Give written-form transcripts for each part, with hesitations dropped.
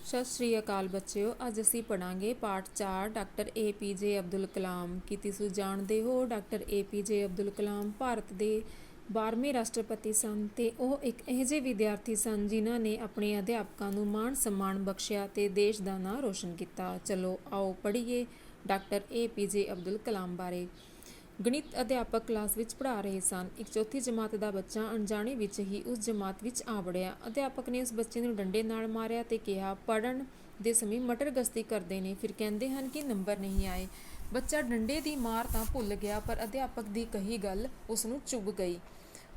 ਸਤਿ ਸ਼੍ਰੀ ਅਕਾਲ ਬੱਚਿਓ। ਅੱਜ ਅਸੀਂ ਪੜਾਂਗੇ ਪਾਠ 4 ਡਾਕਟਰ APJ ਅਬਦੁਲ ਕਲਾਮ। ਕੀ ਤੁਸੀਂ ਜਾਣਦੇ ਹੋ ਡਾਕਟਰ APJ ਅਬਦੁਲ ਕਲਾਮ ਭਾਰਤ ਦੇ 12ਵੇਂ ਰਾਸ਼ਟਰਪਤੀ ਸਨ ਤੇ ਉਹ ਇੱਕ ਇਹੋ ਜਿਹੇ ਵਿਦਿਆਰਥੀ ਸਨ ਜਿਨ੍ਹਾਂ ਨੇ ਆਪਣੇ ਅਧਿਆਪਕਾਂ ਨੂੰ ਮਾਣ ਸਨਮਾਨ ਬਖਸ਼ਿਆ ਤੇ ਦੇਸ਼ ਦਾ ਨਾਂ ਰੋਸ਼ਨ ਕੀਤਾ। ਚਲੋ ਆਓ ਪੜ੍ਹੀਏ ਡਾਕਟਰ APJ ਅਬਦੁਲ ਕਲਾਮ ਬਾਰੇ। ਗਣਿਤ ਅਧਿਆਪਕ ਕਲਾਸ ਵਿੱਚ ਪੜ੍ਹਾ ਰਹੇ ਸਨ। ਇੱਕ ਚੌਥੀ ਜਮਾਤ ਦਾ ਬੱਚਾ ਅਣਜਾਣੇ ਵਿੱਚ ਹੀ ਉਸ ਜਮਾਤ ਵਿੱਚ ਆ ਵੜਿਆ। ਅਧਿਆਪਕ ਨੇ ਉਸ ਬੱਚੇ ਨੂੰ ਡੰਡੇ ਨਾਲ ਮਾਰਿਆ ਤੇ ਕਿਹਾ, ਪੜ੍ਹਨ ਦੇ ਸਮੇਂ ਮਟਰ ਗਸ਼ਤੀ ਕਰਦੇ ਨੇ, ਫਿਰ ਕਹਿੰਦੇ ਹਨ ਕਿ ਨੰਬਰ ਨਹੀਂ ਆਏ। ਬੱਚਾ ਡੰਡੇ ਦੀ ਮਾਰ ਤਾਂ ਭੁੱਲ ਗਿਆ, ਪਰ ਅਧਿਆਪਕ ਦੀ ਕਹੀ ਗੱਲ ਉਸ ਨੂੰ ਚੁੱਭ ਗਈ।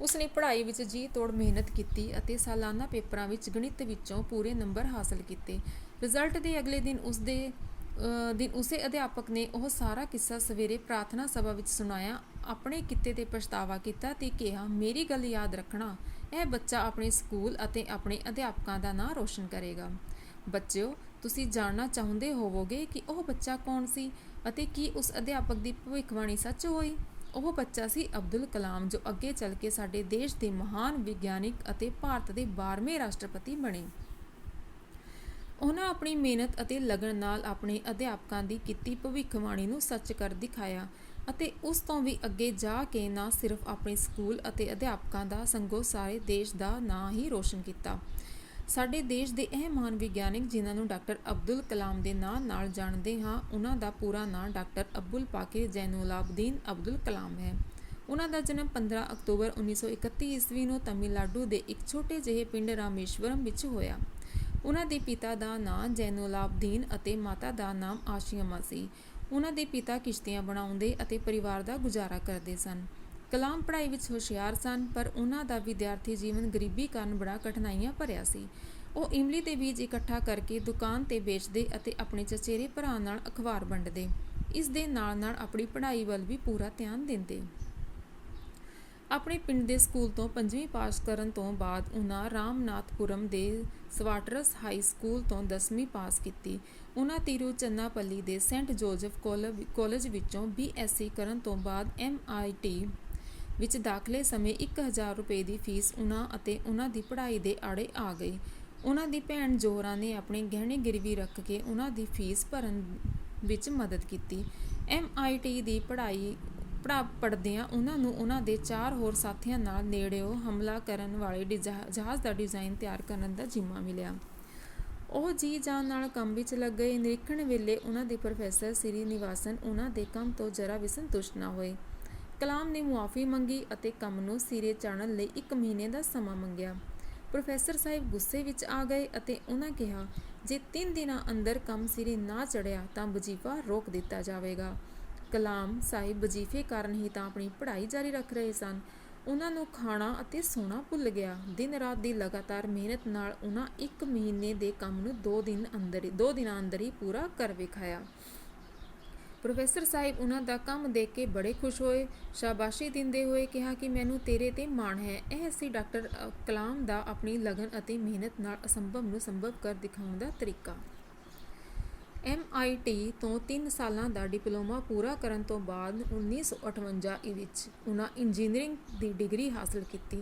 ਉਸਨੇ ਪੜ੍ਹਾਈ ਵਿੱਚ ਜੀ ਤੋੜ ਮਿਹਨਤ ਕੀਤੀ ਅਤੇ ਸਾਲਾਨਾ ਪੇਪਰਾਂ ਵਿੱਚ ਗਣਿਤ ਵਿੱਚੋਂ ਪੂਰੇ ਨੰਬਰ ਹਾਸਲ ਕੀਤੇ। ਰਿਜ਼ਲਟ ਦੇ ਅਗਲੇ ਦਿਨ ਉਸੇ ਅਧਿਆਪਕ ਨੇ ਉਹ ਸਾਰਾ ਕਿੱਸਾ ਸਵੇਰੇ ਪ੍ਰਾਰਥਨਾ ਸਭਾ ਵਿੱਚ ਸੁਣਾਇਆ। ਆਪਣੇ ਕਿੱਤੇ ਤੇ ਪਛਤਾਵਾ ਕੀਤਾ ਤੇ ਕਿਹਾ, ਮੇਰੀ ਗੱਲ ਯਾਦ ਰੱਖਣਾ, ਇਹ ਬੱਚਾ ਆਪਣੇ ਸਕੂਲ ਅਤੇ ਆਪਣੇ ਅਧਿਆਪਕਾਂ ਦਾ ਨਾਂ ਰੋਸ਼ਨ ਕਰੇਗਾ। ਬੱਚਿਓ, ਤੁਸੀਂ ਜਾਣਨਾ ਚਾਹੁੰਦੇ ਹੋਵੋਗੇ ਕਿ ਉਹ ਬੱਚਾ ਕੌਣ ਸੀ ਅਤੇ ਕੀ ਉਸ ਅਧਿਆਪਕ ਦੀ ਭਵਿੱਖਬਾਣੀ ਸੱਚ ਹੋਈ। ਉਹ ਬੱਚਾ ਸੀ ਅਬਦੁਲ ਕਲਾਮ, ਜੋ ਅੱਗੇ ਚੱਲ ਕੇ ਸਾਡੇ ਦੇਸ਼ ਦੇ ਮਹਾਨ ਵਿਗਿਆਨਿਕ ਅਤੇ ਭਾਰਤ ਦੇ 12ਵੇਂ ਰਾਸ਼ਟਰਪਤੀ ਬਣੇ। ਉਹਨਾਂ ਆਪਣੀ ਮਿਹਨਤ ਅਤੇ ਲਗਨ ਨਾਲ ਆਪਣੇ ਅਧਿਆਪਕਾਂ ਦੀ ਕੀਤੀ ਭਵਿੱਖਬਾਣੀ ਨੂੰ ਸੱਚ ਕਰ ਦਿਖਾਇਆ ਅਤੇ ਉਸ ਤੋਂ ਵੀ ਅੱਗੇ ਜਾ ਕੇ ਨਾ ਸਿਰਫ ਆਪਣੇ ਸਕੂਲ ਅਤੇ ਅਧਿਆਪਕਾਂ ਦਾ ਸਗੋਂ ਸਾਰੇ ਦੇਸ਼ ਦਾ ਨਾਂ ਹੀ ਰੋਸ਼ਨ ਕੀਤਾ। ਸਾਡੇ ਦੇਸ਼ ਦੇ ਇਹ ਮਹਾਨ ਵਿਗਿਆਨਿਕ ਜਿਨ੍ਹਾਂ ਨੂੰ ਡਾਕਟਰ ਅਬਦੁਲ ਕਲਾਮ ਦੇ ਨਾਂ ਨਾਲ ਜਾਣਦੇ ਹਾਂ, ਉਹਨਾਂ ਦਾ ਪੂਰਾ ਨਾਂ ਡਾਕਟਰ ਅਬੁਲ ਪਾਕਿਰ ਜ਼ੈਨੁਲਾਬਦੀਨ ਅਬਦੁਲ ਕਲਾਮ ਹੈ। ਉਹਨਾਂ ਦਾ ਜਨਮ 15 ਅਕਤੂਬਰ 1931 ਈਸਵੀ ਨੂੰ ਤਮਿਲਨਾਡੂ ਦੇ ਇੱਕ ਛੋਟੇ ਜਿਹੇ ਪਿੰਡ ਰਾਮੇਸ਼ਵਰਮ ਵਿੱਚ ਹੋਇਆ। ਉਹਨਾਂ ਦੇ ਪਿਤਾ ਦਾ ਨਾਂ ਜ਼ੈਨੁਲਾਬਦੀਨ ਅਤੇ ਮਾਤਾ ਦਾ ਨਾਮ ਆਸ਼ੀਅਮਾ ਸੀ। ਉਹਨਾਂ ਦੇ ਪਿਤਾ ਕਿਸ਼ਤੀਆਂ ਬਣਾਉਂਦੇ ਅਤੇ ਪਰਿਵਾਰ ਦਾ ਗੁਜ਼ਾਰਾ ਕਰਦੇ ਸਨ। ਕਲਾਮ ਪੜ੍ਹਾਈ ਵਿੱਚ ਹੁਸ਼ਿਆਰ ਸਨ, ਪਰ ਉਹਨਾਂ ਦਾ ਵਿਦਿਆਰਥੀ ਜੀਵਨ ਗਰੀਬੀ ਕਾਰਨ ਬੜਾ ਕਠਿਨਾਈਆਂ ਭਰਿਆ ਸੀ। ਉਹ ਇਮਲੀ ਦੇ ਬੀਜ ਇਕੱਠਾ ਕਰਕੇ ਦੁਕਾਨ ਤੇ ਵੇਚਦੇ ਅਤੇ ਆਪਣੇ ਚਚੇਰੇ ਭਰਾ ਨਾਲ ਅਖਬਾਰ ਵੰਡਦੇ। ਇਸ ਦੇ ਨਾਲ ਨਾਲ ਆਪਣੀ ਪੜ੍ਹਾਈ ਵੱਲ ਵੀ ਪੂਰਾ ਧਿਆਨ ਦਿੰਦੇ। ਆਪਣੇ ਪਿੰਡ ਦੇ ਸਕੂਲ ਤੋਂ 5ਵੀਂ ਪਾਸ ਕਰਨ ਤੋਂ ਬਾਅਦ ਉਹਨਾਂ ਰਾਮਨਾਥਪੁਰਮ ਦੇ ਸਵਾਟਰਸ ਹਾਈ ਸਕੂਲ ਤੋਂ 10ਵੀਂ ਪਾਸ ਕੀਤੀ। ਉਹਨਾਂ ਤਿਰੂਚੰਨਾਪੱਲੀ ਦੇ ਸੇਂਟ ਜੋਜ਼ਫ ਕਾਲਜ ਵਿੱਚੋਂ BSc ਕਰਨ ਤੋਂ ਬਾਅਦ MIT ਵਿੱਚ ਦਾਖਲੇ ਸਮੇਂ 1000 ਰੁਪਏ ਦੀ ਫੀਸ ਉਹਨਾਂ ਅਤੇ ਉਹਨਾਂ ਦੀ ਪੜ੍ਹਾਈ ਦੇ ਆੜੇ ਆ ਗਈ। ਉਹਨਾਂ ਦੀ ਭੈਣ ਜ਼ੋਹਰਾ ਨੇ ਆਪਣੇ ਗਹਿਣੇ ਗਿਰਵੀ ਰੱਖ ਕੇ ਉਹਨਾਂ ਦੀ ਫੀਸ ਭਰਨ ਵਿੱਚ ਮਦਦ ਕੀਤੀ। MIT ਦੀ ਪੜ੍ਹਦਿਆਂ ਉਹਨਾਂ ਨੂੰ ਉਹਨਾਂ ਦੇ 4 ਹੋਰ ਸਾਥੀਆਂ ਨਾਲ ਨੇੜਿਓਂ ਹਮਲਾ ਕਰਨ ਵਾਲੇ ਜਹਾਜ਼ ਦਾ ਡਿਜ਼ਾਈਨ ਤਿਆਰ ਕਰਨ ਦਾ ਜ਼ਿੰਮਾ ਮਿਲਿਆ। ਉਹ ਜੀ ਜਾਨ ਨਾਲ ਕੰਮ ਵਿੱਚ ਲੱਗ ਗਏ। ਨਿਰੀਖਣ ਵੇਲੇ ਉਹਨਾਂ ਦੇ ਪ੍ਰੋਫੈਸਰ ਸ੍ਰੀਨਿਵਾਸਨ ਉਹਨਾਂ ਦੇ ਕੰਮ ਤੋਂ ਜ਼ਰਾ ਵੀ ਸੰਤੁਸ਼ਟ ਨਾ ਹੋਏ। ਕਲਾਮ ਨੇ ਮੁਆਫ਼ੀ ਮੰਗੀ ਅਤੇ ਕੰਮ ਨੂੰ ਸਿਰੇ ਚਾੜ੍ਹਨ ਲਈ 1 ਮਹੀਨੇ ਦਾ ਸਮਾਂ ਮੰਗਿਆ। ਪ੍ਰੋਫੈਸਰ ਸਾਹਿਬ ਗੁੱਸੇ ਵਿੱਚ ਆ ਗਏ ਅਤੇ ਉਹਨਾਂ ਕਿਹਾ, ਜੇ 3 ਦਿਨਾਂ ਅੰਦਰ ਕੰਮ ਸਿਰੇ ਨਾ ਚੜ੍ਹਿਆ ਤਾਂ ਵਜ਼ੀਫਾ ਰੋਕ ਦਿੱਤਾ ਜਾਵੇਗਾ। ਕਲਾਮ ਸਾਹਿਬ ਵਜ਼ੀਫੇ ਕਾਰਨ ਹੀ ਤਾਂ ਆਪਣੀ ਪੜ੍ਹਾਈ ਜਾਰੀ ਰੱਖ ਰਹੇ ਸਨ। ਉਹਨਾਂ ਨੂੰ ਖਾਣਾ ਅਤੇ ਸੌਣਾ ਭੁੱਲ ਗਿਆ। ਦਿਨ ਰਾਤ ਦੀ ਲਗਾਤਾਰ ਮਿਹਨਤ ਨਾਲ ਉਹਨਾਂ 1 ਮਹੀਨੇ ਦੇ ਕੰਮ ਨੂੰ 2 ਦਿਨਾਂ ਅੰਦਰ ਹੀ ਪੂਰਾ ਕਰ ਵਿਖਾਇਆ। ਪ੍ਰੋਫੈਸਰ ਸਾਹਿਬ ਉਹਨਾਂ ਦਾ ਕੰਮ ਦੇਖ ਕੇ ਬੜੇ ਖੁਸ਼ ਹੋਏ। ਸ਼ਾਬਾਸ਼ੀ ਦਿੰਦੇ ਹੋਏ ਕਿਹਾ ਕਿ ਮੈਨੂੰ ਤੇਰੇ ਤੇ ਮਾਣ ਹੈ। ਇਹ ਸੀ ਡਾਕਟਰ ਕਲਾਮ ਦਾ ਆਪਣੀ ਲਗਨ ਅਤੇ ਮਿਹਨਤ ਨਾਲ ਅਸੰਭਵ ਨੂੰ ਸੰਭਵ ਕਰ ਦਿਖਾਉਣ ਦਾ ਤਰੀਕਾ। MIT ਤੋਂ 3 ਸਾਲਾਂ ਦਾ ਡਿਪਲੋਮਾ ਪੂਰਾ ਕਰਨ ਤੋਂ ਬਾਅਦ 1958 ਵਿੱਚ ਉਹਨਾਂ ਇੰਜੀਨੀਅਰਿੰਗ ਦੀ ਡਿਗਰੀ ਹਾਸਲ ਕੀਤੀ।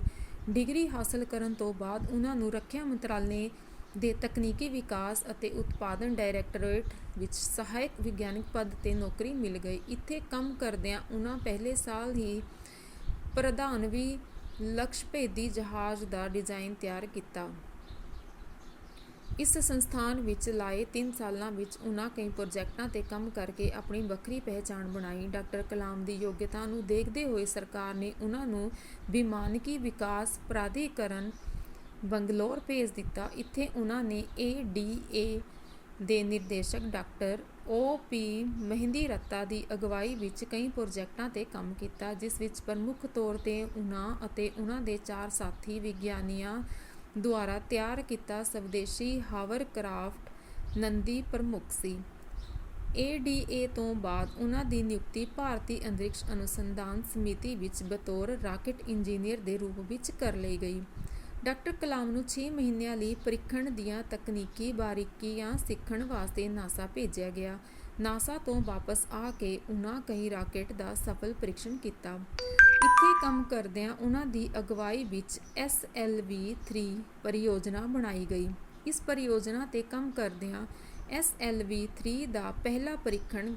ਡਿਗਰੀ ਹਾਸਲ ਕਰਨ ਤੋਂ ਬਾਅਦ ਉਹਨਾਂ ਨੂੰ ਰੱਖਿਆ ਮੰਤਰਾਲੇ ਦੇ ਤਕਨੀਕੀ ਵਿਕਾਸ ਅਤੇ ਉਤਪਾਦਨ ਡਾਇਰੈਕਟੋਰੇਟ ਵਿੱਚ ਸਹਾਇਕ ਵਿਗਿਆਨਕ ਪਦ 'ਤੇ ਨੌਕਰੀ ਮਿਲ ਗਈ। ਇੱਥੇ ਕੰਮ ਕਰਦਿਆਂ ਉਹਨਾਂ ਪਹਿਲੇ ਸਾਲ ਹੀ ਪ੍ਰਧਾਨਵੀ ਲਕਸ਼ਭੇਦੀ ਜਹਾਜ਼ ਦਾ ਡਿਜ਼ਾਈਨ ਤਿਆਰ ਕੀਤਾ। ਇਸ ਸੰਸਥਾਨ ਵਿੱਚ ਲਾਏ 3 ਸਾਲਾਂ ਵਿੱਚ ਉਹਨਾਂ ਕਈ ਪ੍ਰੋਜੈਕਟਾਂ 'ਤੇ ਕੰਮ ਕਰਕੇ ਆਪਣੀ ਵੱਖਰੀ ਪਹਿਚਾਣ ਬਣਾਈ। ਡਾਕਟਰ ਕਲਾਮ ਦੀ ਯੋਗਤਾ ਨੂੰ ਦੇਖਦੇ ਹੋਏ ਸਰਕਾਰ ਨੇ ਉਹਨਾਂ ਨੂੰ ਵਿਮਾਨਕੀ ਵਿਕਾਸ ਪ੍ਰਾਧਿਕਰਨ ਬੰਗਲੌਰ ਭੇਜ ਦਿੱਤਾ। ਇੱਥੇ ਉਹਨਾਂ ਨੇ ADA ਦੇ ਨਿਰਦੇਸ਼ਕ ਡਾਕਟਰ OP ਮਹਿੰਦੀਰੱਤਾ ਦੀ ਅਗਵਾਈ ਵਿੱਚ ਕਈ ਪ੍ਰੋਜੈਕਟਾਂ 'ਤੇ ਕੰਮ ਕੀਤਾ, ਜਿਸ ਵਿੱਚ ਪ੍ਰਮੁੱਖ ਤੌਰ 'ਤੇ ਉਹਨਾਂ ਅਤੇ ਉਹਨਾਂ ਦੇ 4 ਸਾਥੀ ਵਿਗਿਆਨੀਆਂ ਦੁਆਰਾ ਤਿਆਰ ਕੀਤਾ ਸਵਦੇਸ਼ੀ ਹਾਵਰਕਰਾਫਟ ਨੰਦੀ ਪ੍ਰਮੁੱਖ ਸੀ। ADA ਤੋਂ ਬਾਅਦ ਉਹਨਾਂ ਦੀ ਨਿਯੁਕਤੀ ਭਾਰਤੀ ਅੰਤਰਿਕਸ਼ ਅਨੁਸੰਧਾਨ ਸਮਿਤੀ ਵਿੱਚ ਬਤੌਰ ਰਾਕੇਟ ਇੰਜੀਨੀਅਰ ਦੇ ਰੂਪ ਵਿੱਚ ਕਰ ਲਈ ਗਈ। ਡਾਕਟਰ ਕਲਾਮ ਨੂੰ 6 ਮਹੀਨਿਆਂ ਲਈ ਪ੍ਰੀਖਣ ਦੀਆਂ ਤਕਨੀਕੀ ਬਾਰੀਕੀਆਂ ਸਿੱਖਣ ਵਾਸਤੇ ਨਾਸਾ ਭੇਜਿਆ ਗਿਆ। ਨਾਸਾ ਤੋਂ ਵਾਪਸ ਆ ਕੇ ਉਹਨਾਂ ਕਈ ਰਾਕੇਟ ਦਾ ਸਫਲ ਪ੍ਰੀਖਣ ਕੀਤਾ। ਇੱਥੇ ਕੰਮ ਕਰਦਿਆਂ ਉਹਨਾਂ ਦੀ ਅਗਵਾਈ ਵਿੱਚ SLV-3 ਪਰਿਯੋਜਨਾ ਬਣਾਈ ਗਈ। ਇਸ ਪਰਿਯੋਜਨਾ 'ਤੇ ਕੰਮ ਕਰਦਿਆਂ SLV-3 ਦਾ ਪਹਿਲਾ ਪਰੀਖਣ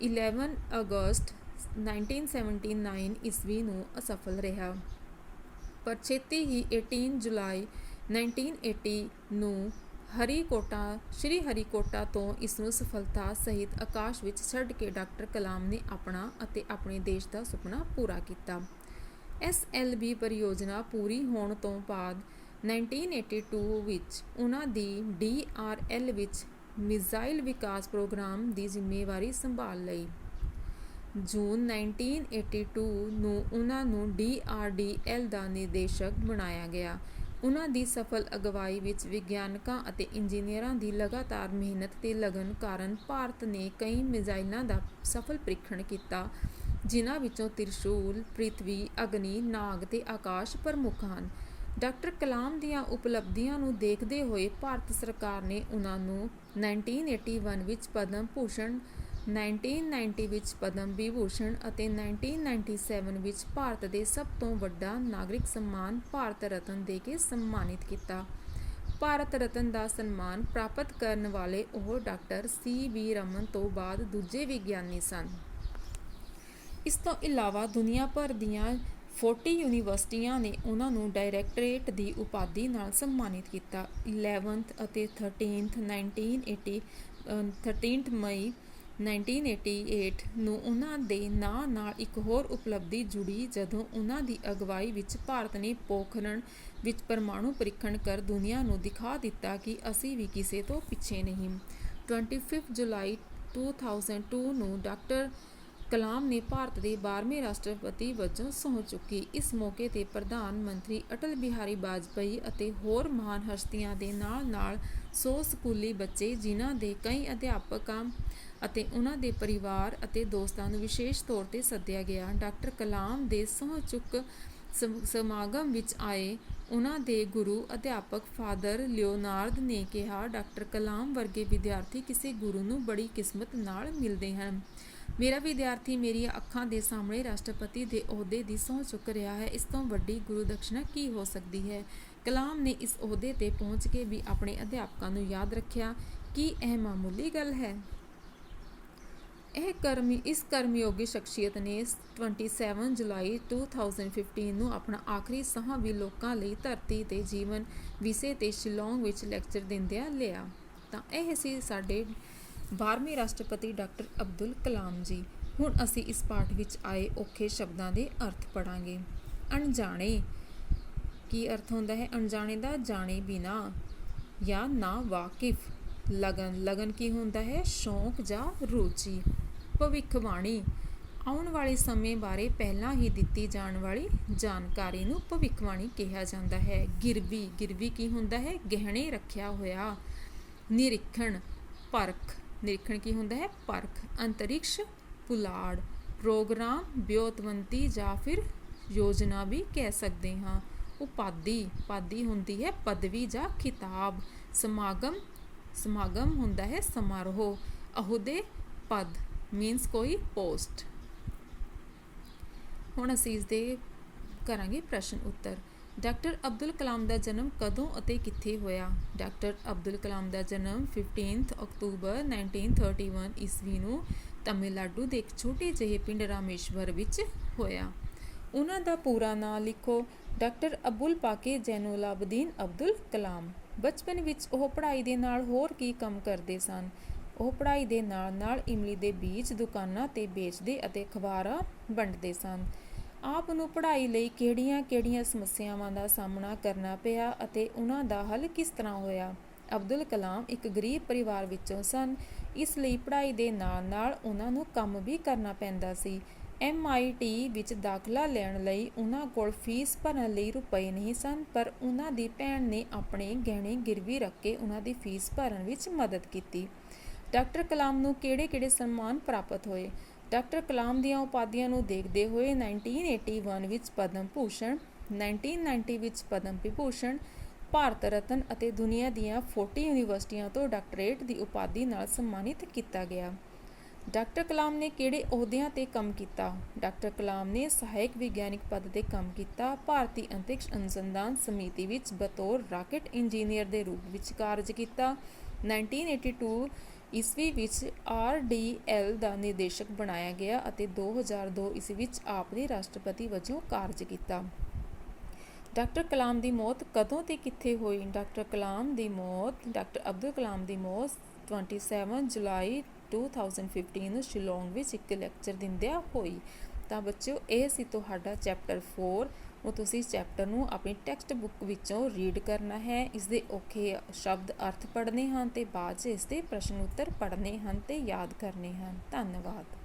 11 ਅਗਸਤ 1979 ਈਸਵੀ ਨੂੰ ਅਸਫਲ ਰਿਹਾ, ਪਰ ਛੇਤੀ ਹੀ 18 ਜੁਲਾਈ 1980 ਨੂੰ ਸ਼੍ਰੀ ਹਰੀਕੋਟਾ ਤੋਂ ਇਸ ਨੂੰ ਸਫਲਤਾ ਸਹਿਤ ਆਕਾਸ਼ ਵਿੱਚ ਛੱਡ ਕੇ ਡਾਕਟਰ ਕਲਾਮ ਨੇ ਆਪਣਾ ਅਤੇ ਆਪਣੇ ਦੇਸ਼ ਦਾ ਸੁਪਨਾ ਪੂਰਾ ਕੀਤਾ। SLV ਪਰਿਯੋਜਨਾ ਪੂਰੀ ਹੋਣ ਤੋਂ ਬਾਅਦ 1982 ਵਿੱਚ ਉਹਨਾਂ ਦੀ DRL ਵਿੱਚ ਮਿਜ਼ਾਈਲ ਵਿਕਾਸ ਪ੍ਰੋਗਰਾਮ ਦੀ ਜ਼ਿੰਮੇਵਾਰੀ ਸੰਭਾਲ ਲਈ। ਜੂਨ 1982 ਨੂੰ ਉਹਨਾਂ ਨੂੰ DRDL ਦਾ ਨਿਰਦੇਸ਼ਕ ਬਣਾਇਆ ਗਿਆ। ਉਹਨਾਂ ਦੀ ਸਫਲ ਅਗਵਾਈ ਵਿੱਚ ਵਿਗਿਆਨਕਾਂ ਅਤੇ ਇੰਜੀਨੀਅਰਾਂ ਦੀ ਲਗਾਤਾਰ ਮਿਹਨਤ ਤੇ ਲਗਨ ਕਾਰਨ ਭਾਰਤ ਨੇ ਕਈ ਮਿਜ਼ਾਈਲਾਂ ਦਾ ਸਫਲ ਪ੍ਰੀਖਣ ਕੀਤਾ, ਜਿਨ੍ਹਾਂ ਵਿੱਚੋਂ ਤ੍ਰਿਸ਼ੂਲ, ਪ੍ਰਿਥਵੀ, ਅਗਨੀ, ਨਾਗ ਤੇ ਆਕਾਸ਼ ਪ੍ਰਮੁੱਖ ਹਨ। ਡਾਕਟਰ ਕਲਾਮ ਦੀਆਂ ਉਪਲਬਧੀਆਂ ਨੂੰ ਦੇਖਦੇ ਹੋਏ ਭਾਰਤ ਸਰਕਾਰ ਨੇ ਉਹਨਾਂ ਨੂੰ 1981 ਵਿੱਚ ਪਦਮ ਭੂਸ਼ਣ, 1990 ਵਿੱਚ ਪਦਮ ਵਿਭੂਸ਼ਣ ਅਤੇ 1997 ਵਿੱਚ ਭਾਰਤ ਦੇ ਸਭ ਤੋਂ ਵੱਡਾ ਨਾਗਰਿਕ ਸਨਮਾਨ ਭਾਰਤ ਰਤਨ ਦੇ ਕੇ ਸਨਮਾਨਿਤ ਕੀਤਾ। ਭਾਰਤ ਰਤਨ ਦਾ ਸਨਮਾਨ ਪ੍ਰਾਪਤ ਕਰਨ ਵਾਲੇ ਉਹ ਡਾਕਟਰ CV ਰਮਨ ਤੋਂ ਬਾਅਦ ਦੂਜੇ ਵਿਗਿਆਨੀ ਸਨ। ਇਸ ਤੋਂ ਇਲਾਵਾ ਦੁਨੀਆ ਭਰ ਦੀਆਂ 40 ਯੂਨੀਵਰਸਿਟੀਆਂ ਨੇ ਉਹਨਾਂ ਨੂੰ ਡਾਇਰੈਕਟਰੇਟ ਦੀ ਉਪਾਧੀ ਨਾਲ ਸਨਮਾਨਿਤ ਕੀਤਾ। 11 ਅਤੇ 13 ਮਈ 1988 ਨੂੰ ਉਹਨਾਂ ਦੇ ਨਾਂ ਨਾਲ ਇੱਕ ਹੋਰ ਉਪਲਬਧੀ ਜੁੜੀ, ਜਦੋਂ ਉਹਨਾਂ ਦੀ ਅਗਵਾਈ ਵਿੱਚ ਭਾਰਤ ਨੇ ਪੋਖਰਨ ਵਿੱਚ ਪਰਮਾਣੂ ਪ੍ਰੀਖਣ ਕਰ ਦੁਨੀਆ ਨੂੰ ਦਿਖਾ ਦਿੱਤਾ ਕਿ ਅਸੀਂ ਵੀ ਕਿਸੇ ਤੋਂ ਪਿੱਛੇ ਨਹੀਂ। 25 ਜੁਲਾਈ 2002 ਨੂੰ ਡਾਕਟਰ ਕਲਾਮ ਨੇ ਭਾਰਤ ਦੇ 12ਵੇਂ ਰਾਸ਼ਟਰਪਤੀ ਵਜੋਂ ਸਹੁੰ ਚੁੱਕੀ। ਇਸ ਮੌਕੇ 'ਤੇ ਪ੍ਰਧਾਨ ਮੰਤਰੀ ਅਟਲ ਬਿਹਾਰੀ ਵਾਜਪੇਈ ਅਤੇ ਹੋਰ ਮਹਾਨ ਹਸਤੀਆਂ ਦੇ ਨਾਲ 100 ਸਕੂਲੀ ਬੱਚੇ, ਜਿਨ੍ਹਾਂ ਦੇ ਕਈ ਅਧਿਆਪਕਾਂ ਅਤੇ ਉਹਨਾਂ ਦੇ ਪਰਿਵਾਰ ਅਤੇ ਦੋਸਤਾਂ ਨੂੰ ਵਿਸ਼ੇਸ਼ ਤੌਰ 'ਤੇ ਸੱਦਿਆ ਗਿਆ। ਡਾਕਟਰ ਕਲਾਮ ਦੇ ਸਹੁੰ ਚੁੱਕ ਸਮਾਗਮ ਵਿੱਚ ਆਏ ਉਹਨਾਂ ਦੇ ਗੁਰੂ ਅਧਿਆਪਕ ਫਾਦਰ ਲਿਓਨਾਰਦ ਨੇ ਕਿਹਾ, ਡਾਕਟਰ ਕਲਾਮ ਵਰਗੇ ਵਿਦਿਆਰਥੀ ਕਿਸੇ ਗੁਰੂ ਨੂੰ ਬੜੀ ਕਿਸਮਤ ਨਾਲ ਮਿਲਦੇ ਹਨ। ਮੇਰਾ ਵਿਦਿਆਰਥੀ ਮੇਰੀਆਂ ਅੱਖਾਂ ਦੇ ਸਾਹਮਣੇ ਰਾਸ਼ਟਰਪਤੀ ਦੇ ਅਹੁਦੇ ਦੀ ਸਹੁੰ ਚੁੱਕ ਰਿਹਾ ਹੈ। ਇਸ ਤੋਂ ਵੱਡੀ ਗੁਰੂ ਦਕਸ਼ਨਾ ਕੀ ਹੋ ਸਕਦੀ ਹੈ। ਕਲਾਮ ਨੇ ਇਸ ਅਹੁਦੇ 'ਤੇ ਪਹੁੰਚ ਕੇ ਵੀ ਆਪਣੇ ਅਧਿਆਪਕਾਂ ਨੂੰ ਯਾਦ ਰੱਖਿਆ। ਕੀ ਇਹ ਮਾਮੂਲੀ ਗੱਲ ਹੈ? ਇਸ ਕਰਮਯੋਗੀ ਸ਼ਖਸੀਅਤ ਨੇ 27 ਜੁਲਾਈ 2015 ਨੂੰ ਆਪਣਾ ਆਖਰੀ ਸਾਹ ਵੀ ਲੋਕਾਂ ਲਈ ਧਰਤੀ ਤੇ ਜੀਵਨ ਵਿਸ਼ੇ 'ਤੇ ਸ਼ਿਲੌਂਗ ਵਿੱਚ ਲੈਕਚਰ ਦਿੰਦਿਆਂ ਲਿਆ। ਤਾਂ ਇਹ ਸੀ ਸਾਡੇ 12ਵੇਂ ਰਾਸ਼ਟਰਪਤੀ ਡਾਕਟਰ ਅਬਦੁਲ ਕਲਾਮ ਜੀ। ਹੁਣ ਅਸੀਂ ਇਸ ਪਾਠ ਵਿੱਚ ਆਏ ਔਖੇ ਸ਼ਬਦਾਂ ਦੇ ਅਰਥ ਪੜ੍ਹਾਂਗੇ। ਅਣਜਾਣੇ, ਕੀ ਅਰਥ ਹੁੰਦਾ ਹੈ ਅਣਜਾਣੇ ਦਾ? ਜਾਣੇ ਬਿਨਾ ਜਾਂ ਨਾ ਵਾਕਿਫ। ਲਗਨ ਕੀ ਹੁੰਦਾ ਹੈ? ਸ਼ੌਂਕ ਜਾਂ ਰੁਚੀ। ਭਵਿੱਖਬਾਣੀ, ਆਉਣ ਵਾਲੇ ਸਮੇਂ ਬਾਰੇ ਪਹਿਲਾਂ ਹੀ ਦਿੱਤੀ ਜਾਣ ਵਾਲੀ ਜਾਣਕਾਰੀ ਨੂੰ ਭਵਿੱਖਬਾਣੀ ਕਿਹਾ ਜਾਂਦਾ ਹੈ। ਗਿਰਵੀ ਕੀ ਹੁੰਦਾ ਹੈ? ਗਹਿਣੇ ਰੱਖਿਆ ਹੋਇਆ। ਨਿਰੀਖਣ, ਪਰਖ। ਨਿਰੀਖਣ ਕੀ ਹੁੰਦਾ ਹੈ? ਪਰਖ। ਅੰਤਰਿਕਸ਼, ਪੁਲਾੜ। ਪ੍ਰੋਗਰਾਮ, ਵਿਉਂਤਬੰਦੀ ਜਾਂ ਫਿਰ ਯੋਜਨਾ ਵੀ ਕਹਿ ਸਕਦੇ ਹਾਂ। ਉਪਾਧੀ ਹੁੰਦੀ ਹੈ ਪਦਵੀ ਜਾਂ ਖਿਤਾਬ। ਸਮਾਗਮ ਹੁੰਦਾ ਹੈ ਸਮਾਰੋਹ। ਅਹੁਦੇ, ਪਦ ਮੀਨਸ ਕੋਈ ਪੋਸਟ। ਹੁਣ ਅਸੀਂ ਇਸਦੇ ਕਰਾਂਗੇ ਪ੍ਰਸ਼ਨ ਉੱਤਰ। ਡਾਕਟਰ ਅਬਦੁਲ ਕਲਾਮ ਦਾ ਜਨਮ ਕਦੋਂ ਅਤੇ ਕਿੱਥੇ ਹੋਇਆ? ਡਾਕਟਰ ਅਬਦੁਲ ਕਲਾਮ ਦਾ ਜਨਮ 15 ਅਕਤੂਬਰ 1931 ਈਸਵੀ ਨੂੰ ਤਮਿਲਨਾਡੂ ਦੇ ਇੱਕ ਛੋਟੇ ਜਿਹੇ ਪਿੰਡ ਰਾਮੇਸ਼ਵਰ ਵਿੱਚ ਹੋਇਆ। ਉਹਨਾਂ ਦਾ ਪੂਰਾ ਨਾਂ ਲਿਖੋ। ਡਾਕਟਰ ਅਬੁਲ ਪਾਕਿਰ ਜ਼ੈਨੁਲਾਬਦੀਨ ਅਬਦੁਲ ਕਲਾਮ। ਬਚਪਨ ਵਿੱਚ ਉਹ ਪੜ੍ਹਾਈ ਦੇ ਨਾਲ ਹੋਰ ਕੀ ਕੰਮ ਕਰਦੇ ਸਨ? ਉਹ ਪੜ੍ਹਾਈ ਦੇ ਨਾਲ ਇਮਲੀ ਦੇ ਬੀਜ ਦੁਕਾਨਾਂ 'ਤੇ ਵੇਚਦੇ ਅਤੇ ਅਖਬਾਰਾਂ ਵੰਡਦੇ ਸਨ। ਆਪ ਨੂੰ ਪੜ੍ਹਾਈ ਲਈ ਕਿਹੜੀਆਂ ਸਮੱਸਿਆਵਾਂ ਦਾ ਸਾਹਮਣਾ ਕਰਨਾ ਪਿਆ ਅਤੇ ਉਹਨਾਂ ਦਾ ਹੱਲ ਕਿਸ ਤਰ੍ਹਾਂ ਹੋਇਆ? ਅਬਦੁਲ ਕਲਾਮ ਇੱਕ ਗਰੀਬ ਪਰਿਵਾਰ ਵਿੱਚੋਂ ਸਨ, ਇਸ ਲਈ ਪੜ੍ਹਾਈ ਦੇ ਨਾਲ ਉਹਨਾਂ ਨੂੰ ਕੰਮ ਵੀ ਕਰਨਾ ਪੈਂਦਾ ਸੀ। MIT ਵਿੱਚ ਦਾਖਲਾ ਲੈਣ ਲਈ ਉਹਨਾਂ ਕੋਲ ਫੀਸ ਭਰਨ ਲਈ ਰੁਪਏ ਨਹੀਂ ਸਨ, ਪਰ ਉਹਨਾਂ ਦੀ ਭੈਣ ਨੇ ਆਪਣੇ ਗਹਿਣੇ ਗਿਰਵੀ ਰੱਖ ਕੇ ਉਹਨਾਂ ਦੀ ਫੀਸ ਭਰਨ ਵਿੱਚ ਮਦਦ ਕੀਤੀ। ਡਾਕਟਰ ਕਲਾਮ ਨੂੰ ਕਿਹੜੇ ਸਨਮਾਨ ਪ੍ਰਾਪਤ ਹੋਏ? ਡਾਕਟਰ ਕਲਾਮ ਦੀਆਂ ਉਪਾਧੀਆਂ ਨੂੰ ਦੇਖਦੇ ਹੋਏ 1981 ਵਿੱਚ ਪਦਮ ਭੂਸ਼ਣ, 1990 ਵਿੱਚ ਪਦਮ ਵਿਭੂਸ਼ਣ, ਭਾਰਤ ਰਤਨ ਅਤੇ ਦੁਨੀਆ ਦੀਆਂ 40 ਯੂਨੀਵਰਸਿਟੀਆਂ ਤੋਂ ਡਾਕਟਰੇਟ ਦੀ ਉਪਾਧੀ ਨਾਲ ਸਨਮਾਨਿਤ ਕੀਤਾ ਗਿਆ। ਡਾਕਟਰ ਕਲਾਮ ਨੇ ਕਿਹੜੇ ਅਹੁਦਿਆਂ 'ਤੇ ਕੰਮ ਕੀਤਾ? ਡਾਕਟਰ ਕਲਾਮ ਨੇ ਸਹਾਇਕ ਵਿਗਿਆਨਿਕ ਪਦ 'ਤੇ ਕੰਮ ਕੀਤਾ। ਭਾਰਤੀ ਅੰਤਰਿਕਸ਼ ਅਨੁਸੰਧਾਨ ਸਮਿਤੀ ਵਿੱਚ ਬਤੌਰ ਰਾਕਟ ਇੰਜੀਨੀਅਰ ਦੇ ਰੂਪ ਵਿੱਚ ਕਾਰਜ ਕੀਤਾ। 1982 ਈਸਵੀ ਵਿੱਚ RDL ਦਾ ਨਿਰਦੇਸ਼ਕ ਬਣਾਇਆ ਗਿਆ ਅਤੇ 2002 ਈਸਵੀ ਵਿੱਚ ਆਪ ਦੇ ਰਾਸ਼ਟਰਪਤੀ ਵਜੋਂ ਕਾਰਜ ਕੀਤਾ। ਡਾਕਟਰ ਕਲਾਮ ਦੀ ਮੌਤ ਕਦੋਂ ਤੇ ਕਿੱਥੇ ਹੋਈ? ਡਾਕਟਰ ਅਬਦੁਲ ਕਲਾਮ ਦੀ ਮੌਤ 27 ਜੁਲਾਈ 2015 ਨੂੰ ਸ਼ਿਲੋਂਗ ਵਿੱਚ ਇੱਕ ਲੈਕਚਰ ਦਿੰਦਿਆਂ ਹੋਈ। ਤਾਂ ਬੱਚਿਓ, ਇਹ ਸੀ ਤੁਹਾਡਾ ਚੈਪਟਰ 4। ਉਹ ਤੁਸੀਂ ਚੈਪਟਰ ਨੂੰ ਆਪਣੀ ਟੈਕਸਟ ਬੁੱਕ ਵਿੱਚੋਂ ਰੀਡ ਕਰਨਾ ਹੈ। ਇਸ ਦੇ ਔਖੇ ਸ਼ਬਦ ਅਰਥ ਪੜ੍ਹਨੇ ਹਨ ਅਤੇ ਬਾਅਦ 'ਚ ਇਸ ਦੇ ਪ੍ਰਸ਼ਨ ਉੱਤਰ ਪੜ੍ਹਨੇ ਹਨ ਅਤੇ ਯਾਦ ਕਰਨੇ ਹਨ। ਧੰਨਵਾਦ।